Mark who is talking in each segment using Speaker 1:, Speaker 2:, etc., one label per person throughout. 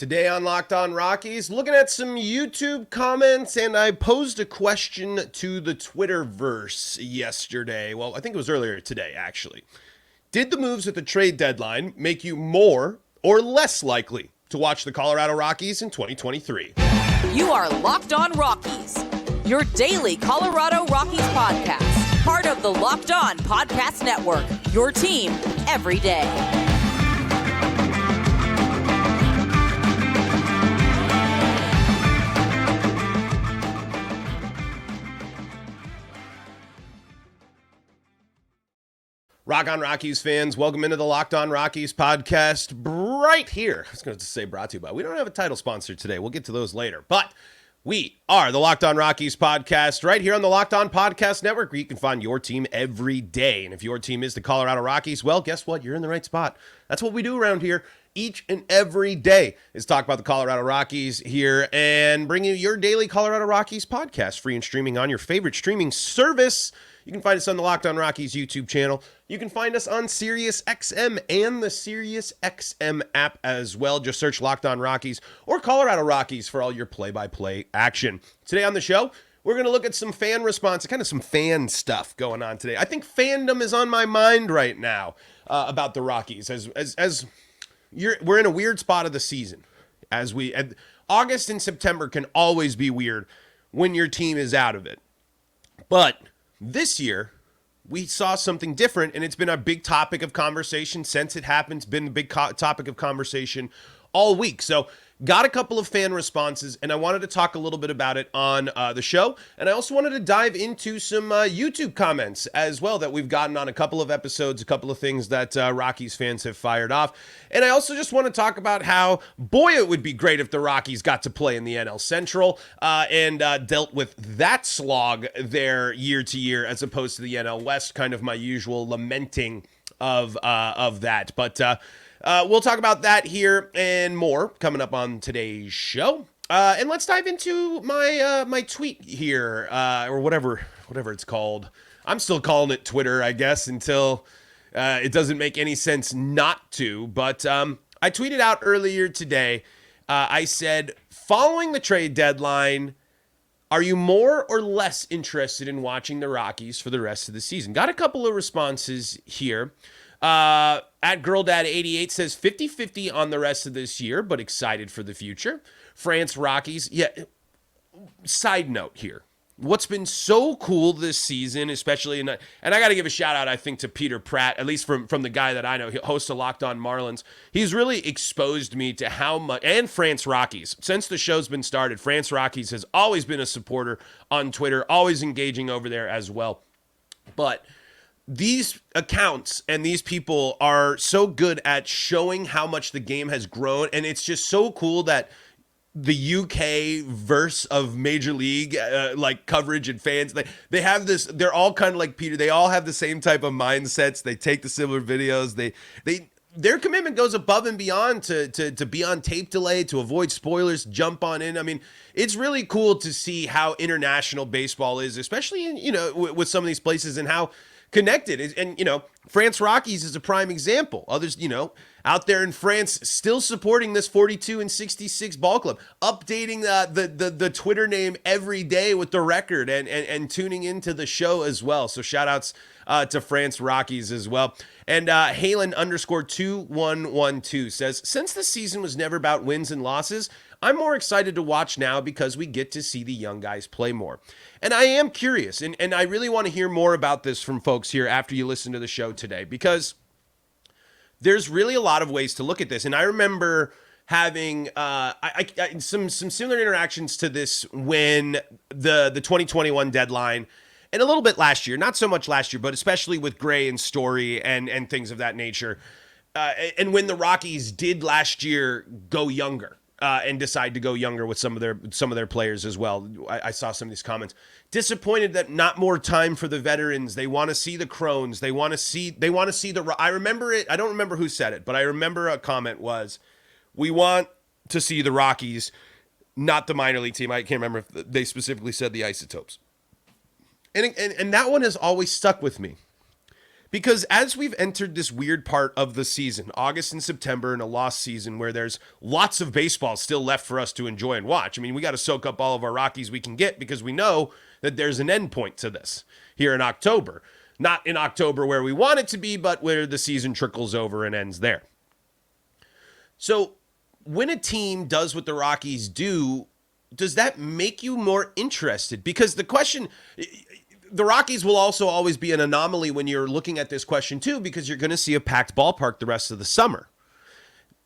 Speaker 1: Today on Locked On Rockies, looking at some YouTube comments, and I posed a question to the Twitterverse yesterday. Well, I think it was earlier today, actually. Did the moves at the trade deadline make you more or less likely to watch the Colorado Rockies in 2023?
Speaker 2: You are Locked On Rockies, your daily Colorado Rockies podcast, part of the Locked On Podcast Network, your team every day.
Speaker 1: Rock on Rockies fans, welcome into the Locked On Rockies podcast right here. I was going to say brought to you by, we don't have a title sponsor today. We'll get to those later, but we are the Locked On Rockies podcast right here on the Locked On Podcast Network, where you can find your team every day. And if your team is the Colorado Rockies, well, guess what? You're in the right spot. That's what we do around here each and every day, is talk about the Colorado Rockies here and bring you your daily Colorado Rockies podcast, free and streaming on your favorite streaming service. You can find us on the Locked On Rockies YouTube channel. You can find us on SiriusXM and the SiriusXM app as well. Just search Locked On Rockies or Colorado Rockies for all your play-by-play action. Today on the show, we're going to look at some fan response, kind of some fan stuff going on today. I think fandom is on my mind right now about the Rockies. We're in a weird spot of the season. August and September can always be weird when your team is out of it. But this year, we saw something different, and it's been a big topic of conversation since it happened. It's been a big topic of conversation all week. So got a couple of fan responses, and I wanted to talk a little bit about it on the show. And I also wanted to dive into some YouTube comments as well that we've gotten on a couple of episodes, a couple of things that Rockies fans have fired off. And I also just want to talk about how, boy, it would be great if the Rockies got to play in the NL Central and dealt with that slog there year to year, as opposed to the NL West, kind of my usual lamenting of that. But we'll talk about that here and more coming up on today's show. And let's dive into my tweet here, or whatever it's called. I'm still calling it Twitter, I guess, until it doesn't make any sense not to. But I tweeted out earlier today, I said, following the trade deadline, are you more or less interested in watching the Rockies for the rest of the season? Got a couple of responses here. At GirlDad88 says 50-50 on the rest of this year, but excited for the future. France Rockies. Yeah. Side note here. What's been so cool this season, especially and I got to give a shout out, I think, to Peter Pratt, at least from the guy that I know, host of Locked On Marlins. He's really exposed me to how much, and France Rockies. Since the show's been started, France Rockies has always been a supporter on Twitter, always engaging over there as well. But these accounts and these people are so good at showing how much the game has grown, and it's just so cool that the UK verse of Major League like coverage and fans, they have this, they're all kind of like Peter, they all have the same type of mindsets, they take the similar videos, their commitment goes above and beyond to be on tape delay, to avoid spoilers, jump on in. I mean, it's really cool to see how international baseball is, especially in, with some of these places, and how connected. And, France Rockies is a prime example. Others, out there in France still supporting this 42 and 66 ball club, updating the Twitter name every day with the record and tuning into the show as well. So shout outs to France Rockies as well. And Halen _2112 says, since the season was never about wins and losses, I'm more excited to watch now because we get to see the young guys play more. And I am curious, and I really want to hear more about this from folks here after you listen to the show today, because there's really a lot of ways to look at this. And I remember having some similar interactions to this when the 2021 deadline, and a little bit last year, not so much last year, but especially with Gray and Story and things of that nature. And when the Rockies did last year go younger. And decide to go younger with some of their players as well. I saw some of these comments. Disappointed that not more time for the veterans. They want to see the Crones. They want to see the. I remember it. I don't remember who said it, but I remember a comment was, "We want to see the Rockies, not the minor league team." I can't remember if they specifically said the Isotopes. And that one has always stuck with me, Because as we've entered this weird part of the season, August and September, in a lost season where there's lots of baseball still left for us to enjoy and watch. I mean, we got to soak up all of our Rockies we can get because we know that there's an end point to this here in October. Not in October where we want it to be, but where the season trickles over and ends there. So when a team does what the Rockies do, does that make you more interested? Because the question... The Rockies will also always be an anomaly when you're looking at this question too, because you're going to see a packed ballpark the rest of the summer.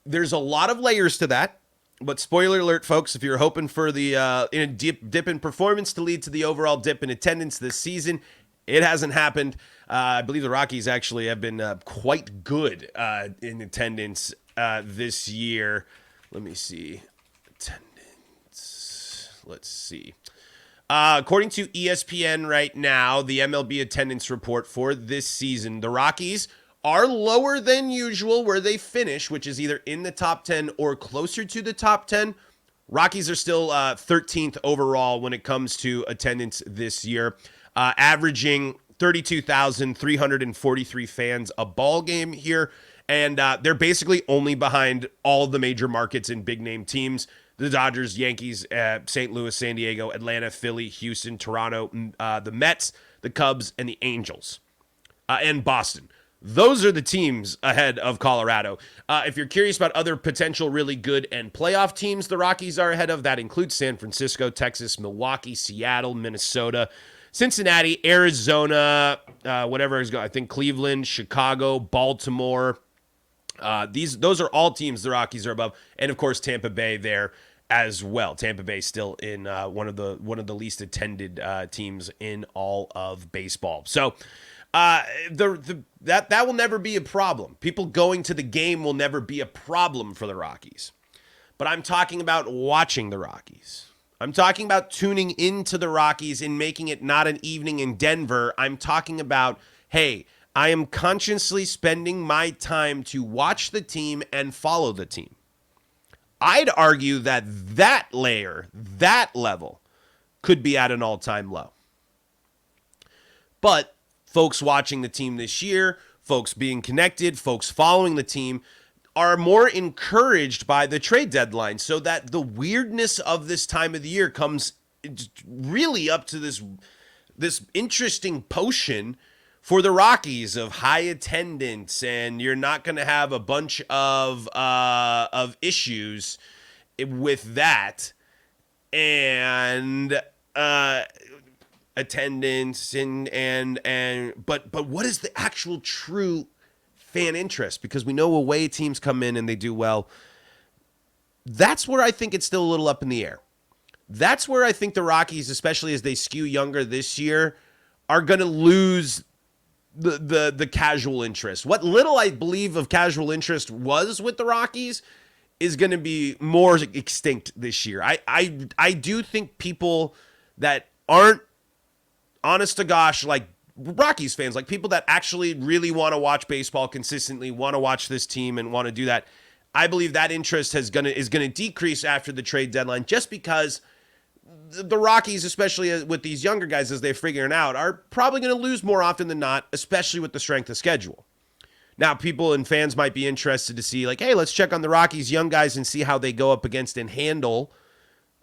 Speaker 1: There's a lot of layers to that, but spoiler alert, folks, if you're hoping for the dip in performance to lead to the overall dip in attendance this season, it hasn't happened. I believe the Rockies actually have been quite good in attendance this year. Let me see. Attendance. Let's see. According to ESPN right now, the MLB attendance report for this season, the Rockies are lower than usual where they finish, which is either in the top 10 or closer to the top 10. Rockies are still 13th overall when it comes to attendance this year, averaging 32,343 fans a ball game here. And they're basically only behind all the major markets and big name teams. The Dodgers, Yankees, St. Louis, San Diego, Atlanta, Philly, Houston, Toronto, the Mets, the Cubs, and the Angels, and Boston. Those are the teams ahead of Colorado. If you're curious about other potential really good and playoff teams the Rockies are ahead of, that includes San Francisco, Texas, Milwaukee, Seattle, Minnesota, Cincinnati, Arizona, whatever is going. I think Cleveland, Chicago, Baltimore. Those are all teams the Rockies are above, and of course Tampa Bay there as well. Tampa Bay still in one of the least attended teams in all of baseball. So that will never be a problem. People going to the game will never be a problem for the Rockies. But I'm talking about watching the Rockies. I'm talking about tuning into the Rockies and making it not an evening in Denver. I'm talking about, hey, I am consciously spending my time to watch the team and follow the team. I'd argue that that level, could be at an all-time low. But folks watching the team this year, folks being connected, folks following the team, are more encouraged by the trade deadline, so that the weirdness of this time of the year comes really up to this interesting potion for the Rockies of high attendance, and you're not going to have a bunch of issues with that, and attendance but what is the actual true fan interest? Because we know away teams come in and they do well. That's where I think it's still a little up in the air. That's where I think the Rockies, especially as they skew younger this year, are going to lose the casual interest. What little I believe of casual interest was with the Rockies is going to be more extinct this year. I do think people that aren't honest to gosh like Rockies fans, like people that actually really want to watch baseball consistently, want to watch this team and want to do that, I believe that interest is going to decrease after the trade deadline, just because the Rockies, especially with these younger guys as they're figuring out, are probably going to lose more often than not, especially with the strength of schedule. Now, people and fans might be interested to see, like, hey, let's check on the Rockies young guys and see how they go up against and handle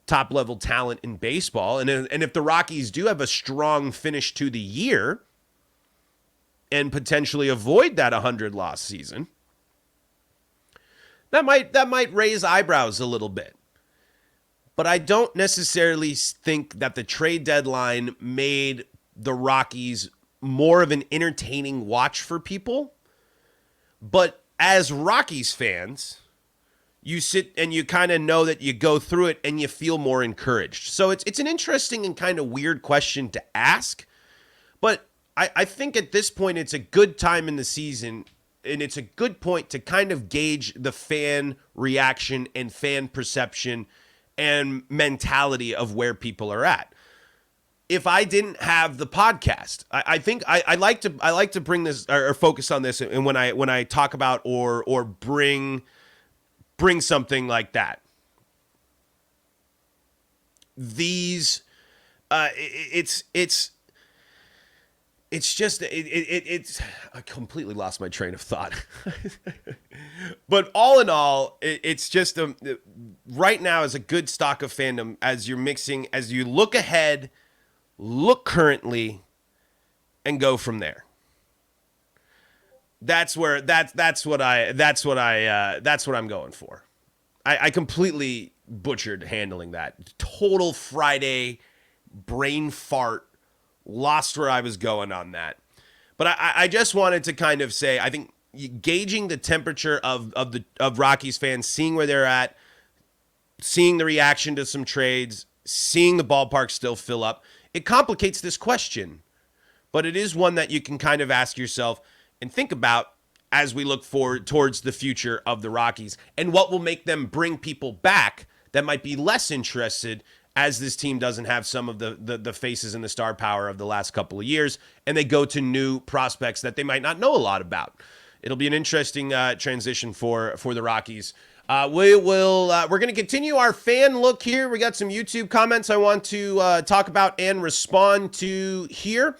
Speaker 1: top-level talent in baseball. And if the Rockies do have a strong finish to the year and potentially avoid that 100-loss season, that might raise eyebrows a little bit. But I don't necessarily think that the trade deadline made the Rockies more of an entertaining watch for people. But as Rockies fans, you sit and you kind of know that you go through it and you feel more encouraged. So it's an interesting and kind of weird question to ask. But I think at this point it's a good time in the season, and it's a good point to kind of gauge the fan reaction and fan perception and mentality of where people are at. If I didn't have the podcast, I think I like to bring this or focus on this, and when I talk about or bring something like that. These it's it's just it's I completely lost my train of thought. But all in all, it's just right now is a good stock of fandom as you're mixing, as you look ahead, look currently, and go from there. That's what I'm going for. I completely butchered handling that. Total Friday brain fart. Lost where I was going on that. But I just wanted to kind of say, I think gauging the temperature of Rockies fans, seeing where they're at, seeing the reaction to some trades, seeing the ballpark still fill up, it complicates this question. But it is one that you can kind of ask yourself and think about as we look forward towards the future of the Rockies and what will make them bring people back that might be less interested, as this team doesn't have some of the faces and the star power of the last couple of years, and they go to new prospects that they might not know a lot about. It'll be an interesting transition for the Rockies. We're going to continue our fan look here. We got some YouTube comments I want to talk about and respond to here,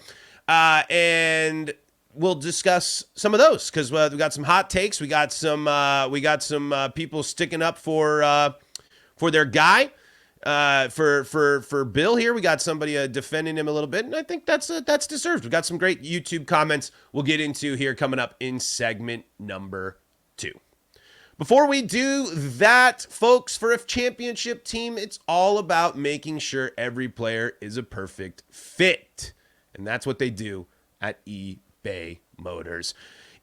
Speaker 1: and we'll discuss some of those because we got some hot takes. We got some people sticking up for their guy. For Bill here, we got somebody defending him a little bit, and I think that's deserved. We got some great YouTube comments we'll get into here coming up in segment number 2. Before we do that, folks, for a championship team, it's all about making sure every player is a perfect fit, and that's what they do at eBay Motors.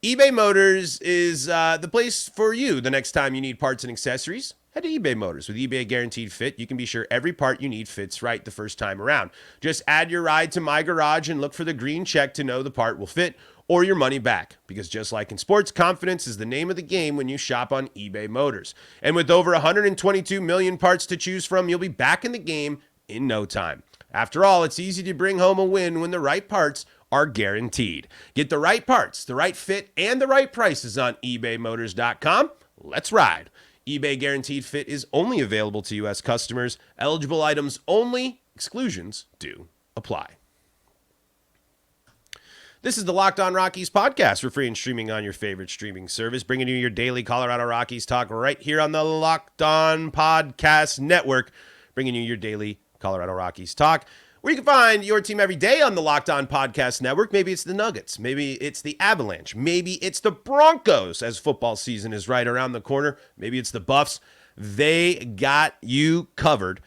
Speaker 1: eBay Motors is the place for you the next time you need parts and accessories. Head to eBay Motors. With eBay Guaranteed Fit, you can be sure every part you need fits right the first time around. Just add your ride to My Garage and look for the green check to know the part will fit or your money back. Because just like in sports, confidence is the name of the game when you shop on eBay Motors. And with over 122 million parts to choose from, you'll be back in the game in no time. After all, it's easy to bring home a win when the right parts are guaranteed. Get the right parts, the right fit, and the right prices on ebaymotors.com. Let's ride. eBay Guaranteed Fit is only available to U.S. customers. Eligible items only. Exclusions do apply. This is the Locked On Rockies podcast. We're free and streaming on your favorite streaming service, bringing you your daily Colorado Rockies talk right here on the Locked On Podcast Network, bringing you your daily Colorado Rockies talk, where you can find your team every day on the Locked On Podcast Network. Maybe it's the Nuggets. Maybe it's the Avalanche. Maybe it's the Broncos as football season is right around the corner. Maybe it's the Buffs. They got you covered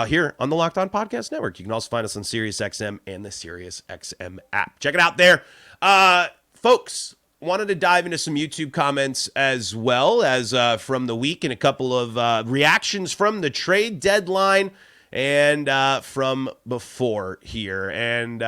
Speaker 1: here on the Locked On Podcast Network. You can also find us on SiriusXM and the SiriusXM app. Check it out there. Folks, wanted to dive into some YouTube comments as well as from the week and a couple of reactions from the trade deadline and from before here. And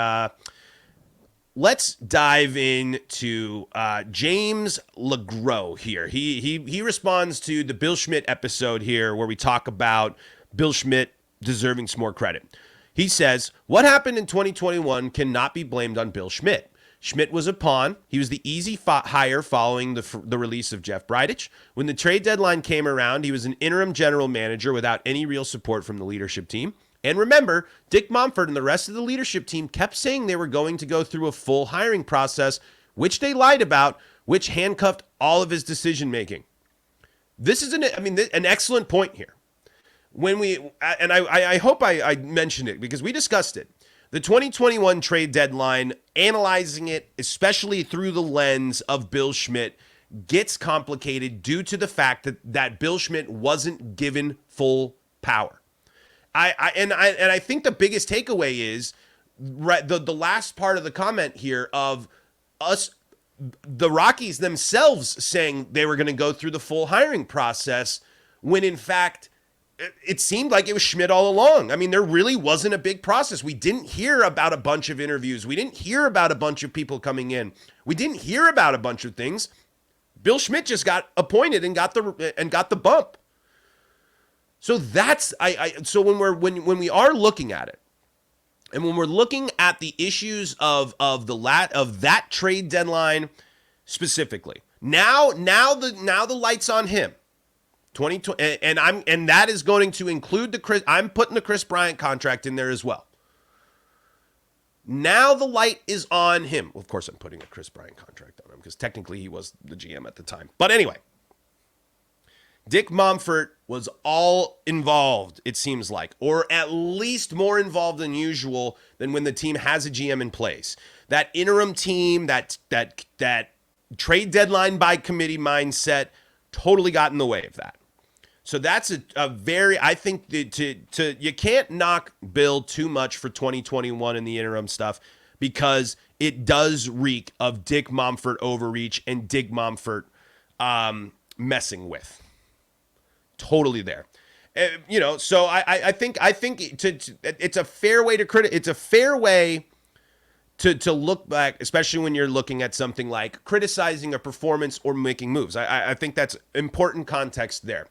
Speaker 1: let's dive into James LeGros here. He responds to the Bill Schmidt episode here where we talk about Bill Schmidt deserving some more credit. He says, what happened in 2021 cannot be blamed on Bill Schmidt. Schmidt was a pawn. He was the easy hire following the release of Jeff Bridich. When the trade deadline came around, he was an interim general manager without any real support from the leadership team. And remember, Dick Mumford and the rest of the leadership team kept saying they were going to go through a full hiring process, which they lied about, which handcuffed all of his decision-making. This is an excellent point here. I hope I mentioned it because we discussed it. The 2021 trade deadline, analyzing it, especially through the lens of Bill Schmidt, gets complicated due to the fact that Bill Schmidt wasn't given full power. I think the biggest takeaway is the last part of the comment here of us, the Rockies themselves saying they were going to go through the full hiring process when in fact it seemed like it was Schmidt all along. I mean, there really wasn't a big process. We didn't hear about a bunch of interviews. We didn't hear about a bunch of people coming in. We didn't hear about a bunch of things. Bill Schmidt just got appointed and got the bump. So that's so when we are looking at it, and when we're looking at the issues of that trade deadline specifically, now the light's on him. 2020, and that is going to include I'm putting the Chris Bryant contract in there as well. Now the light is on him. Well, of course, I'm putting a Chris Bryant contract on him because technically he was the GM at the time. But anyway, Dick Monfort was all involved, it seems like, or at least more involved than usual than when the team has a GM in place. That interim team, that trade deadline by committee mindset totally got in the way of that. So that's a very, I think you can't knock Bill too much for 2021 and the interim stuff because it does reek of Dick Monfort overreach and Dick Monfort messing with. Totally there. So I think it's a fair way to it's a fair way to look back, especially when you're looking at something like criticizing a performance or making moves. I think that's important context there.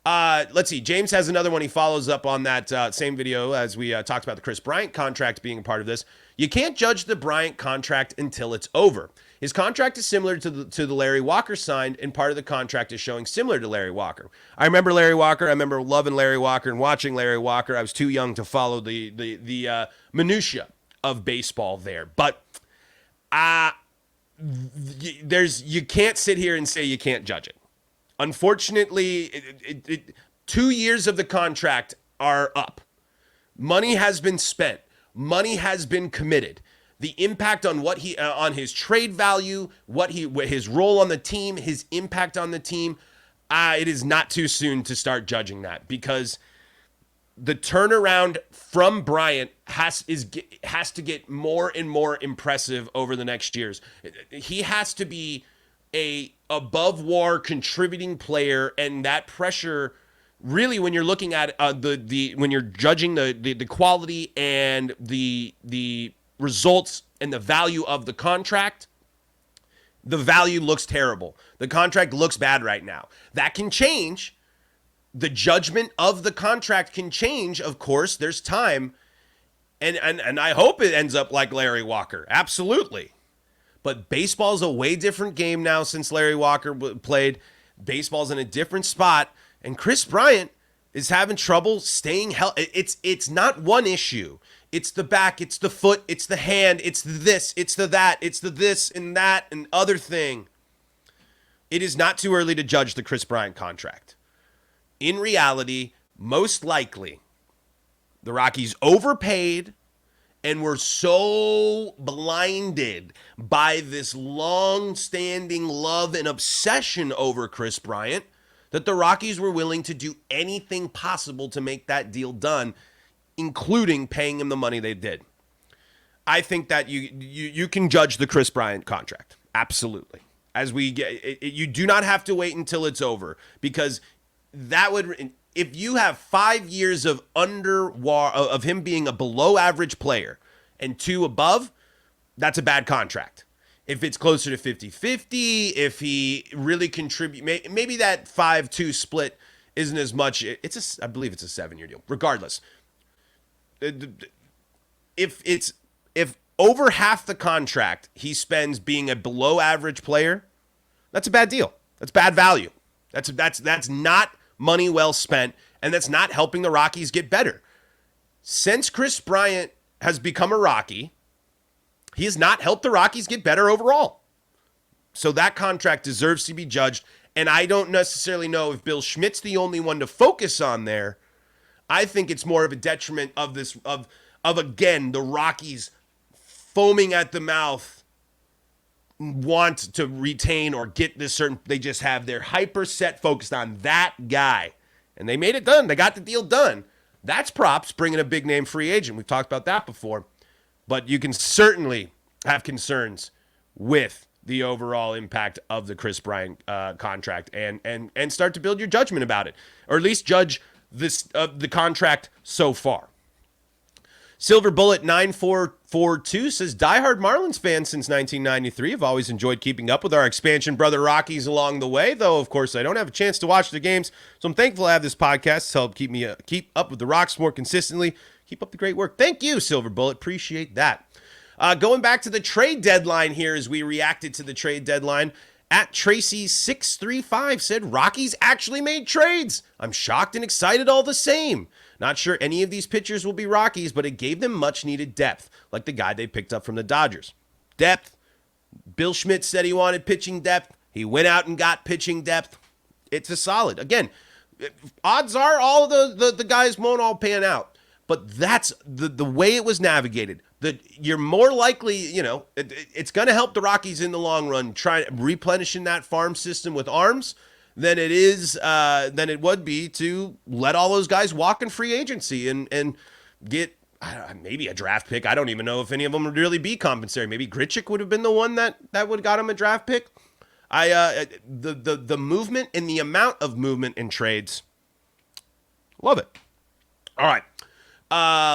Speaker 1: Let's see. James has another one. He follows up on that same video as we talked about the Chris Bryant contract being a part of this. You can't judge the Bryant contract until it's over. His contract is similar to the Larry Walker signed, and part of the contract is showing similar to Larry Walker. I remember Larry Walker. I remember loving Larry Walker and watching Larry Walker. I was too young to follow the minutia of baseball there, but you can't sit here and say you can't judge it. Unfortunately, 2 years of the contract are up. Money has been spent. Money has been committed. The impact on on his trade value, his role on the team, his impact on the team, it is not too soon to start judging that because the turnaround from Bryant has to get more and more impressive over the next years. He has to be a above war contributing player, and that pressure really, when you're looking at when you're judging the quality and the results and the value of the contract, the value looks terrible. The contract looks bad right now. That can change. The judgment of the contract can change. Of course, there's time. And I hope it ends up like Larry Walker. Absolutely. But baseball's a way different game now since Larry Walker played. Baseball's in a different spot. And Chris Bryant is having trouble staying healthy. It's not one issue. It's the back, it's the foot, it's the hand, it's the this, it's the that, it's the this and that and other thing. It is not too early to judge the Chris Bryant contract. In reality, most likely, the Rockies overpaid and were so blinded by this long-standing love and obsession over Chris Bryant that the Rockies were willing to do anything possible to make that deal done, including paying him the money they did. I think that you can judge the Chris Bryant contract. Absolutely. As we get, you do not have to wait until it's over, because that would, if you have 5 years of of him being a below average player and 2 above, that's a bad contract. If it's closer to 50-50, if he really contribute, maybe that 5-2 split isn't as much. I believe it's a 7-year deal. Regardless, if over half the contract he spends being a below average player, that's a bad deal. That's bad value. That's not money well spent, and that's not helping the Rockies get better. Since Chris Bryant has become a Rocky, he has not helped the Rockies get better overall. So that contract deserves to be judged, and I don't necessarily know if Bill Schmidt's the only one to focus on there. I think it's more of a detriment of this, of again, the Rockies foaming at the mouth, want to retain or get this certain, they just have their hyper set focused on that guy. And they made it done. They got the deal done. That's props, bringing a big name free agent. We've talked about that before. But you can certainly have concerns with the overall impact of the Chris Bryant contract and start to build your judgment about it, or at least judge this the contract so far. Silver Bullet 9442 says, diehard Marlins fan since 1993. I've always enjoyed keeping up with our expansion brother Rockies along the way, though, of course, I don't have a chance to watch the games, so I'm thankful I have this podcast to help keep up with the Rocks more consistently. Keep up the great work. Thank you, Silver Bullet. Appreciate that. Going back to the trade deadline here as we reacted to the trade deadline, At Tracy635 said, Rockies actually made trades. I'm shocked and excited all the same. Not sure any of these pitchers will be Rockies, but it gave them much needed depth, like the guy they picked up from the Dodgers. Depth. Bill Schmidt said he wanted pitching depth. He went out and got pitching depth. It's a solid. Again, odds are all the guys won't all pan out, but that's the way it was navigated. You're more likely, it's going to help the Rockies in the long run, replenishing that farm system with arms than it would be to let all those guys walk in free agency and get maybe a draft pick. I don't even know if any of them would really be compensatory. Maybe Grichuk would have been the one that would have got him a draft pick. The movement and the amount of movement in trades, love it. All right.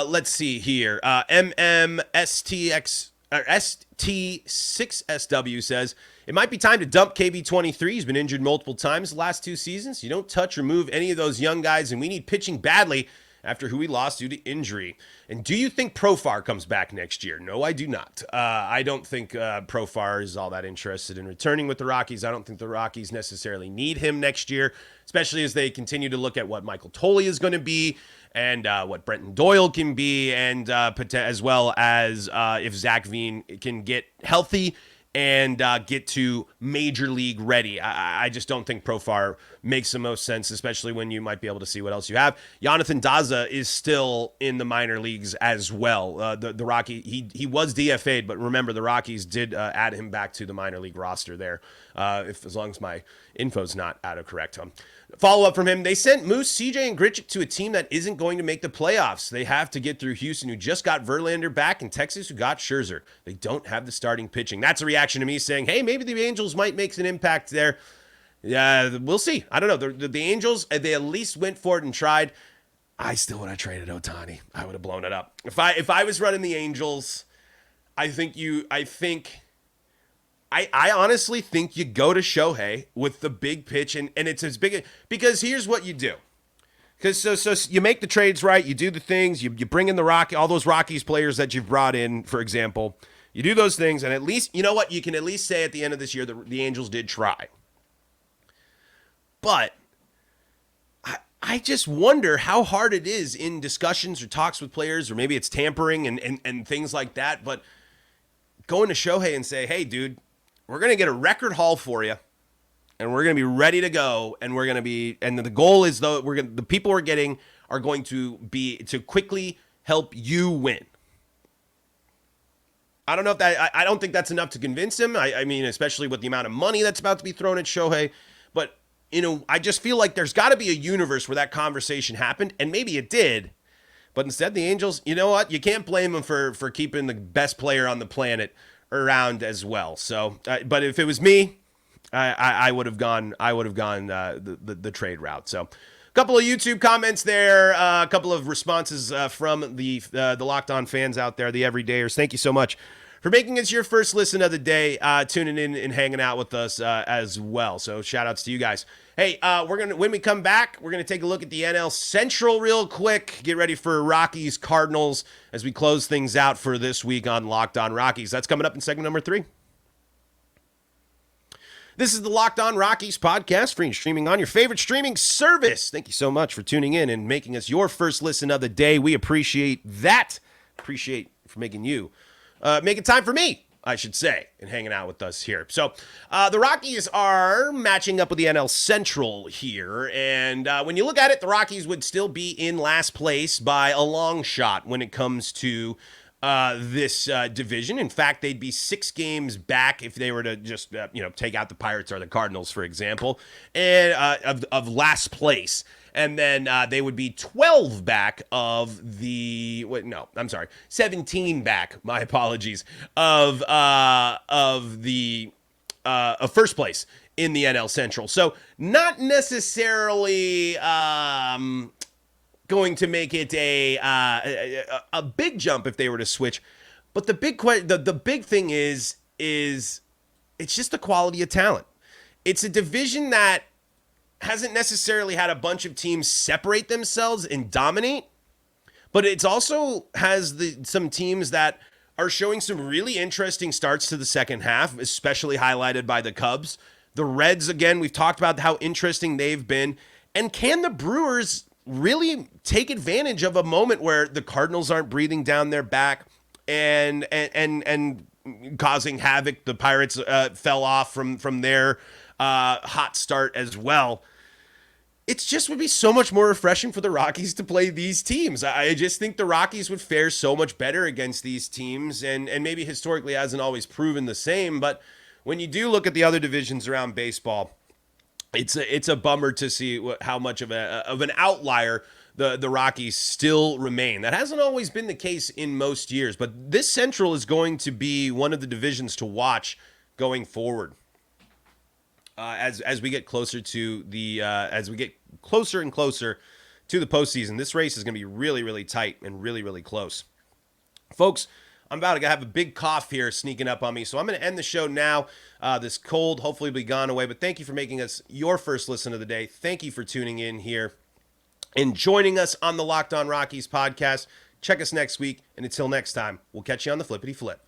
Speaker 1: Let's see here. ST6SW says, it might be time to dump KB23. He's been injured multiple times the last 2 seasons. You don't touch or move any of those young guys, and we need pitching badly after who we lost due to injury. And do you think Profar comes back next year? No, I do not. I don't think Profar is all that interested in returning with the Rockies. I don't think the Rockies necessarily need him next year, especially as they continue to look at what Michael Tolley is going to be and what Brenton Doyle can be, and as well as if Zach Veen can get healthy and get to major league ready. I just don't think Profar makes the most sense, especially when you might be able to see what else you have. Jonathan Daza is still in the minor leagues as well. The Rocky, he was DFA'd, but remember the Rockies did add him back to the minor league roster there, as long as my info's not out of correct. Follow up from him. They sent Moose, CJ, and Grichuk to a team that isn't going to make the playoffs. They have to get through Houston, who just got Verlander back, and Texas, who got Scherzer. They don't have the starting pitching. That's a reaction to me saying, hey, maybe the Angels might make an impact there. Yeah, we'll see. I don't know. The Angels, they at least went for it and tried. I still would have traded Ohtani. I would have blown it up. If I was running the Angels, I honestly think you go to Shohei with the big pitch, and it's as big because here's what you do. Because so you make the trades right, you do the things, you bring in all those Rockies players that you've brought in, for example. You do those things, and at least, you know what, you can at least say at the end of this year the Angels did try. But I just wonder how hard it is in discussions or talks with players, or maybe it's tampering and things like that, but going to Shohei and say, hey, dude, we're going to get a record haul for you, and we're going to be ready to go, and the goal is, though, the people we're getting are going to be to quickly help you win. I don't know if I don't think that's enough to convince him. I mean, especially with the amount of money that's about to be thrown at Shohei, but I just feel like there's got to be a universe where that conversation happened, and maybe it did, but instead the Angels, you know what? You can't blame them for keeping the best player on the planet around as well. So, but if it was me, I would have gone the trade route. So, a couple of YouTube comments there, a couple of responses from the Locked On fans out there, the everydayers. Thank you so much for making us your first listen of the day, tuning in and hanging out with us as well. So, shout outs to you guys. Hey, when we come back, we're gonna take a look at the NL Central real quick. Get ready for Rockies Cardinals as we close things out for this week on Locked On Rockies. That's coming up in segment number 3. This is the Locked On Rockies podcast, free and streaming on your favorite streaming service. Thank you so much for tuning in and making us your first listen of the day. We appreciate that. Appreciate for making time for me, I should say, and hanging out with us here. So the Rockies are matching up with the NL Central here, and when you look at it, the Rockies would still be in last place by a long shot when it comes to this division. In fact, they'd be 6 games back if they were to just take out the Pirates or the Cardinals, for example, and of last place. And then they would be 12 back of 17 back. My apologies of first place in the NL Central. So not necessarily going to make it a big jump if they were to switch. But the big thing is it's just the quality of talent. It's a division that hasn't necessarily had a bunch of teams separate themselves and dominate, but it's also has some teams that are showing some really interesting starts to the second half, especially highlighted by the Cubs. The Reds, again, we've talked about how interesting they've been. And can the Brewers really take advantage of a moment where the Cardinals aren't breathing down their back and causing havoc? The Pirates fell off from their hot start as well. It just would be so much more refreshing for the Rockies to play these teams. I just think the Rockies would fare so much better against these teams, and maybe historically hasn't always proven the same. But when you do look at the other divisions around baseball, it's a bummer to see how much of an outlier the Rockies still remain. That hasn't always been the case in most years, but this Central is going to be one of the divisions to watch going forward. As we get closer to the closer and closer to the postseason, this race is going to be really, really tight and really, really close. Folks, I'm about to have a big cough here sneaking up on me, so I'm going to end the show now. This cold hopefully will be gone away, but thank you for making us your first listen of the day. Thank you for tuning in here and joining us on the Locked On Rockies podcast. Check us next week, and until next time, we'll catch you on the flippity flip.